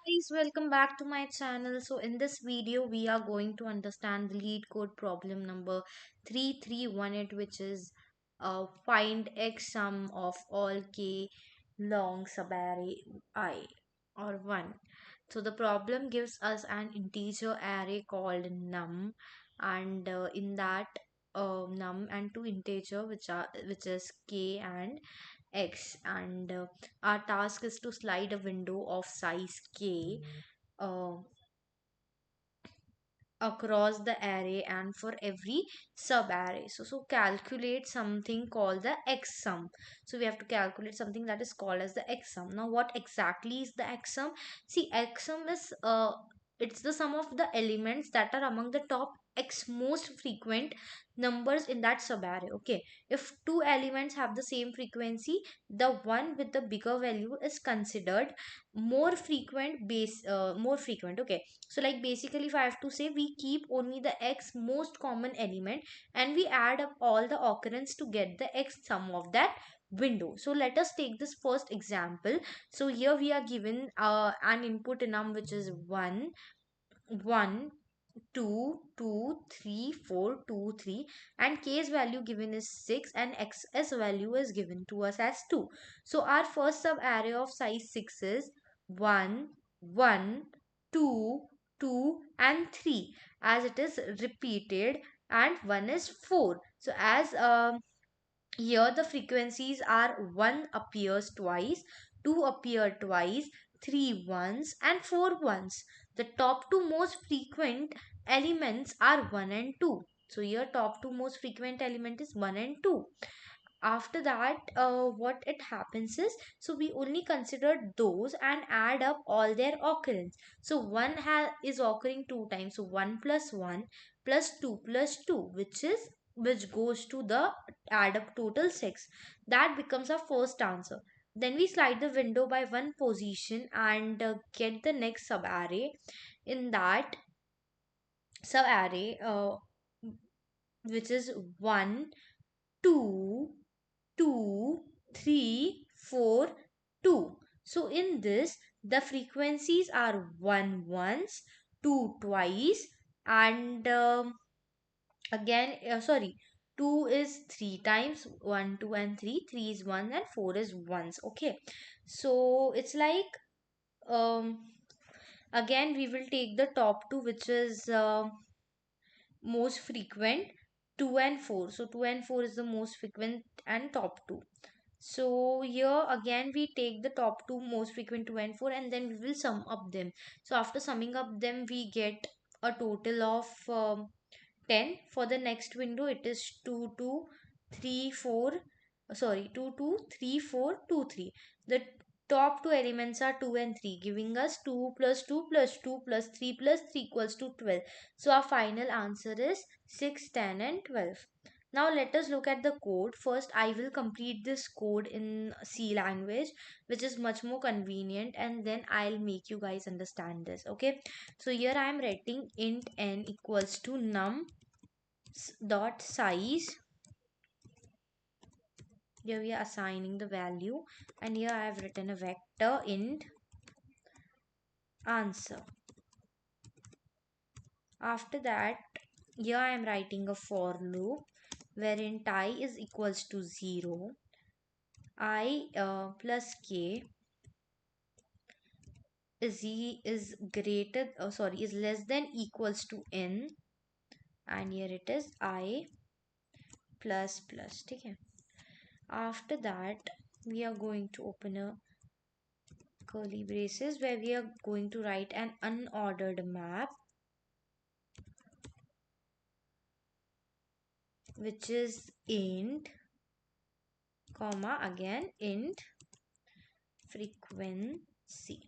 Guys, welcome back to my channel. So in this video we are going to understand the lead code problem number 3318, which is find x sum of all k long subarray I or 1. So the problem gives us an integer array called num, and in that num and two integer which is k and x, and our task is to slide a window of size k uh, across the array and for every sub array. So calculate something called the x sum. So we have to calculate something that is called as the x sum. Now what exactly is the x sum? See, x sum is it's the sum of the elements that are among the top x most frequent numbers in that sub array. Okay, if two elements have the same frequency, the one with the bigger value is considered more frequent. Okay, so like basically if I have to say, we keep only the x most common element and we add up all the occurrence to get the x sum of that window. So let us take this first example. So here we are given an input num which is 1 1 2 2 3 4 2 3, and k's value given is 6 and x's value is given to us as 2. So our first sub array of size 6 is 1 1 2 2 and 3, as it is repeated, and 1 is 4. So as here the frequencies are 1 appears twice, 2 appear twice, 3 once, and 4 once. The top two most frequent elements are 1 and 2. So here top two most frequent element is 1 and 2. After that, what it happens is, so we only consider those and add up all their occurrence. So 1 is occurring two times, so 1 plus 1 plus 2 plus 2, which goes to the add up total 6. That becomes our first answer. Then we slide the window by one position and get the next sub array. In that sub array, which is 1 2 2 3 4 2. So in this, the frequencies are 1 once, 2 twice, and again sorry, 2 is 3 times, 1 2 and 3, 3 is 1 and 4 is once. Okay, so it's like um again we will take the top two, which is most frequent, 2 and 4. So 2 and 4 is the most frequent and top two. So here again we take the top two most frequent, 2 and 4, and then we will sum up them. So after summing up them, we get a total of 10. For the next window, it is 2 2 3 4, sorry, 2 2 3 4 2 3. The top two elements are 2 and 3, giving us 2 plus 2 plus 2 plus 3 plus 3 equals to 12. So our final answer is 6 10 and 12. Now let us look at the code. First, I will complete this code in C language, which is much more convenient, and then I'll make you guys understand this. Okay, so here I am writing int n equals to num dot size. Here we are assigning the value, and here I have written a vector int answer. After that, here I am writing a for loop wherein I is equals to 0, I plus k is greater, sorry, is less than equals to n, and here it is I plus plus. Okay, after that we are going to open a curly braces where we are going to write an unordered map, which is int comma again int frequency.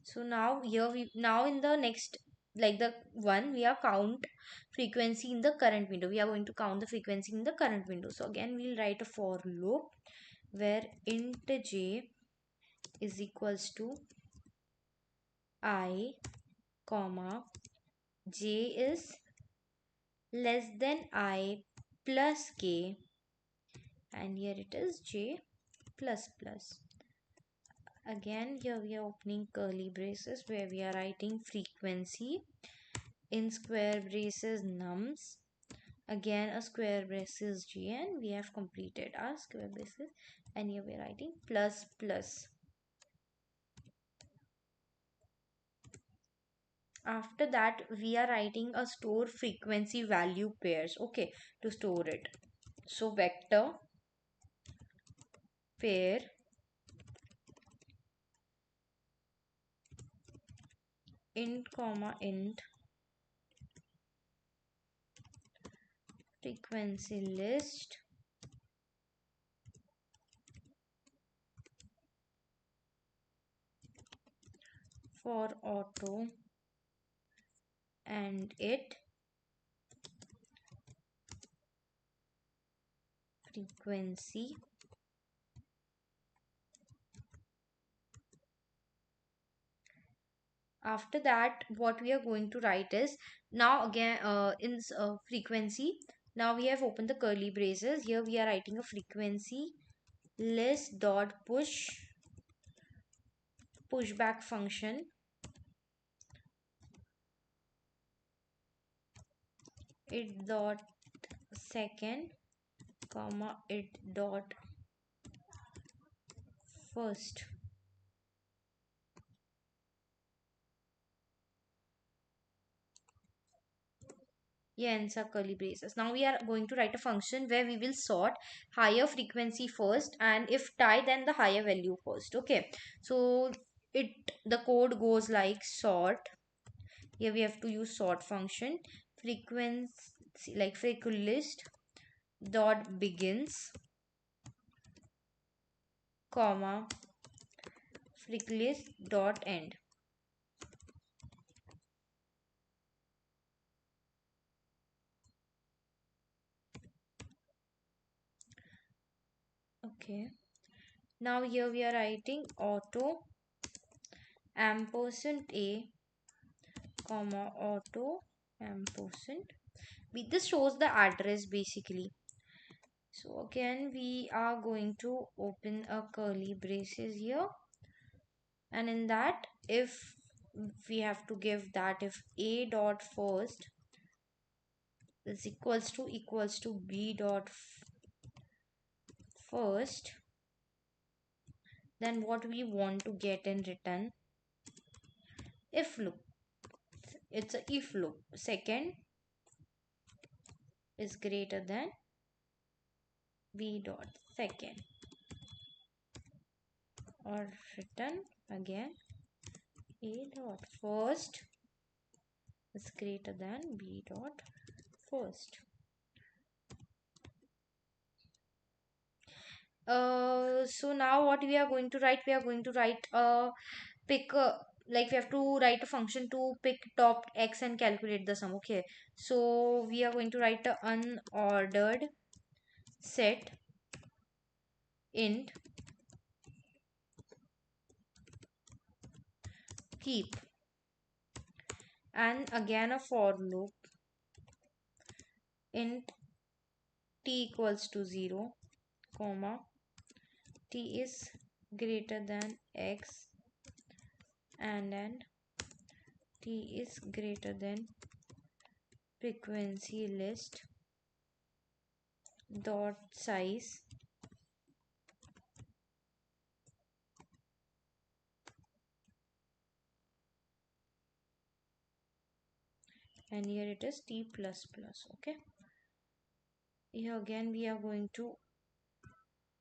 So now here we, now in the next, like the one, we are count frequency in the current window. We are going to count the frequency in the current window. So again we'll write a for loop where int j is equals to I comma j is less than I plus k, and here it is j plus plus. Again, here we are opening curly braces where we are writing frequency, in square braces nums, again a square braces gn. We have completed our square braces, and here we are writing plus plus. After that, we are writing a store frequency value pairs, okay, to store it. So vector pair int comma int frequency list for auto and it frequency. After that, what we are going to write is, now again in frequency, now we have opened the curly braces. Here we are writing a frequency list dot pushback function, it dot second comma it dot first. Yeah, ends are curly braces. Now we are going to write a function where we will sort higher frequency first, and if tie, then the higher value first. Okay, so the code goes like sort. Here we have to use sort function, frequency like frequency list dot begins comma frequency list dot end. Okay, now here we are writing auto ampersand a comma auto ampersand b. This shows the address basically. So again we are going to open a curly braces here, and in that, if we have to give that, if a dot first is equals to b dot first, then what we want to get in return, if loop. It's a if loop. Second is greater than b dot second, or return again a dot first is greater than b dot first. So now what we are going to write, we are going to write a pick like we have to write a function to pick top x and calculate the sum. Okay, so we are going to write a unordered set int keep, and again a for loop int t equals to 0 comma t is greater than x, and then t is greater than frequency list dot size, and here it is t plus plus. Okay, here again we are going to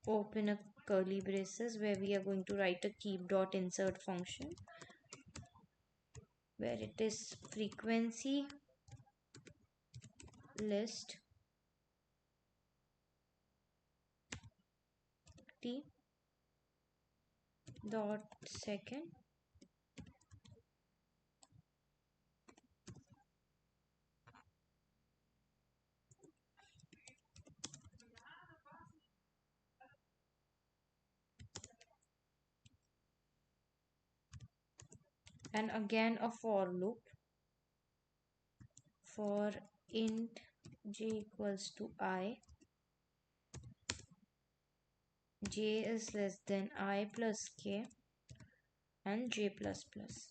open a curly braces where we are going to write a keep dot insert function where it is frequency list t dot second, and again a for loop for int j equals to I, j is less than I plus k, and j plus plus.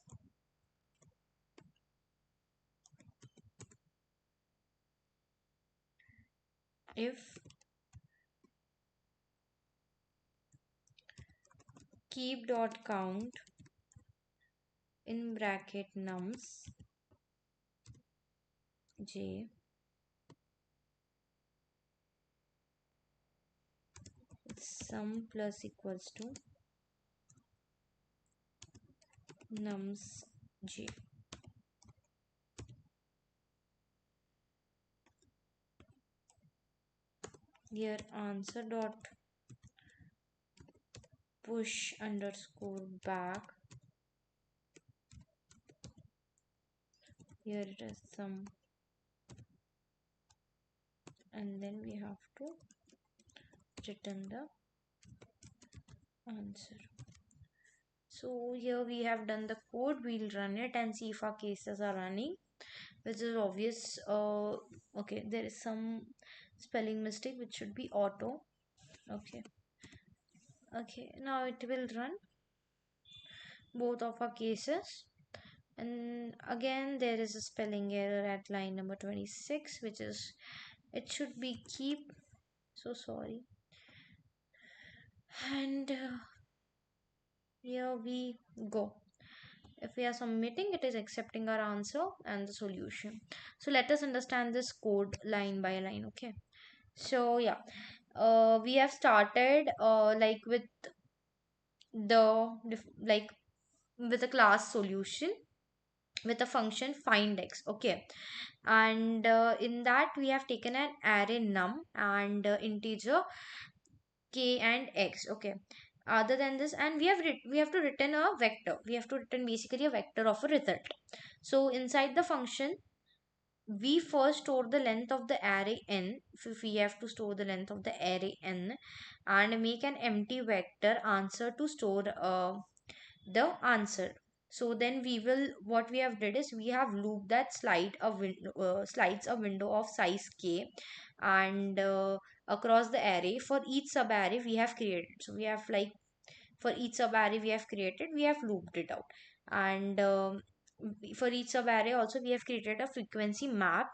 If keep dot count in bracket nums j sum plus equals to nums j. Here answer dot push underscore back. Here it is sum, and then we have to return the answer. So here we have done the code. We'll run it and see if our cases are running, which is obvious. Okay, there is some spelling mistake which should be auto. Okay, okay, now it will run both of our cases. And again there is a spelling error at line number 26, which is, it should be keep. So sorry. And here we go. If we are submitting, it is accepting our answer and the solution. So let us understand this code line by line. Okay, so yeah, we have started like with like with a class solution with a function find x. Okay, and in that we have taken an array num and integer k and x. Okay, other than this, and we have to return a vector. We have to return basically a vector of a result. So inside the function, we first store the length of the array n. If we have to store the length of the array n, and make an empty vector answer to store the answer. So then we will, what we have did is we have looped that slides a window of size k, and across the array for each sub array we have created. So we have like, for each sub array we have created, we have looped it out. And for each sub array also we have created a frequency map,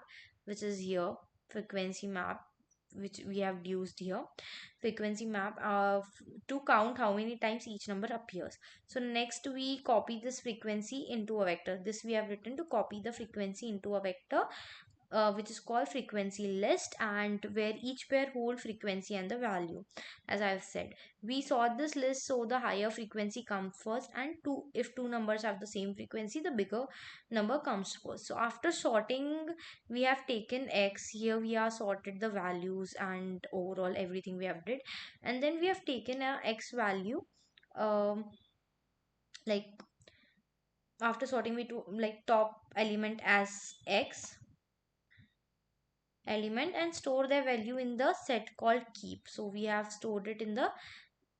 which is here, frequency map, which we have used here, frequency map to count how many times each number appears. So next we copy this frequency into a vector. This we have written to copy the frequency into a vector, which is called frequency list, and where each pair hold frequency and the value. As I've said, we sort this list so the higher frequency comes first, and if two numbers have the same frequency, the bigger number comes first. So after sorting, we have taken x. Here we are sorted the values and overall everything we have did, and then we have taken a x value, um like after sorting we to like top element as x element and store their value in the set called keep. So we have stored it in the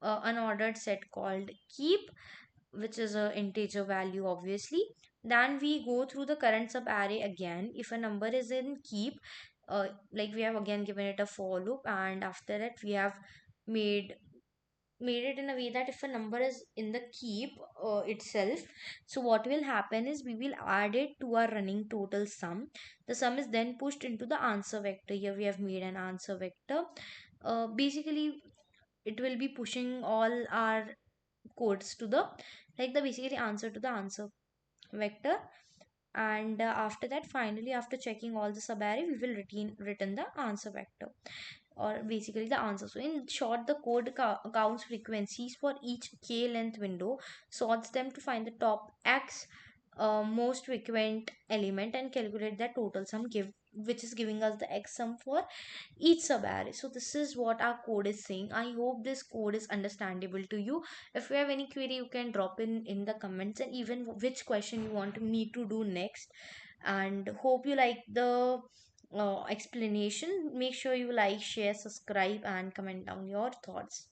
unordered set called keep, which is a integer value obviously. Then we go through the current sub array again. If a number is in keep, like we have again given it a for loop, and after that we have made it in a way that if a number is in the keep itself, so what will happen is we will add it to our running total sum. The sum is then pushed into the answer vector. Here we have made an answer vector. Basically it will be pushing all our codes to the, like the basically answer to the answer vector. And after that, finally after checking all the subarray, we will return the answer vector, or basically the answer. So in short, the code counts frequencies for each k length window, sorts them to find the top x most frequent element, and calculate that total sum, which is giving us the x sum for each sub array. So this is what our code is saying. I hope this code is understandable to you. If you have any query, you can drop in the comments, and even which question you want me to do next. And hope you like the explanation. Make sure you like, share, subscribe, and comment down your thoughts.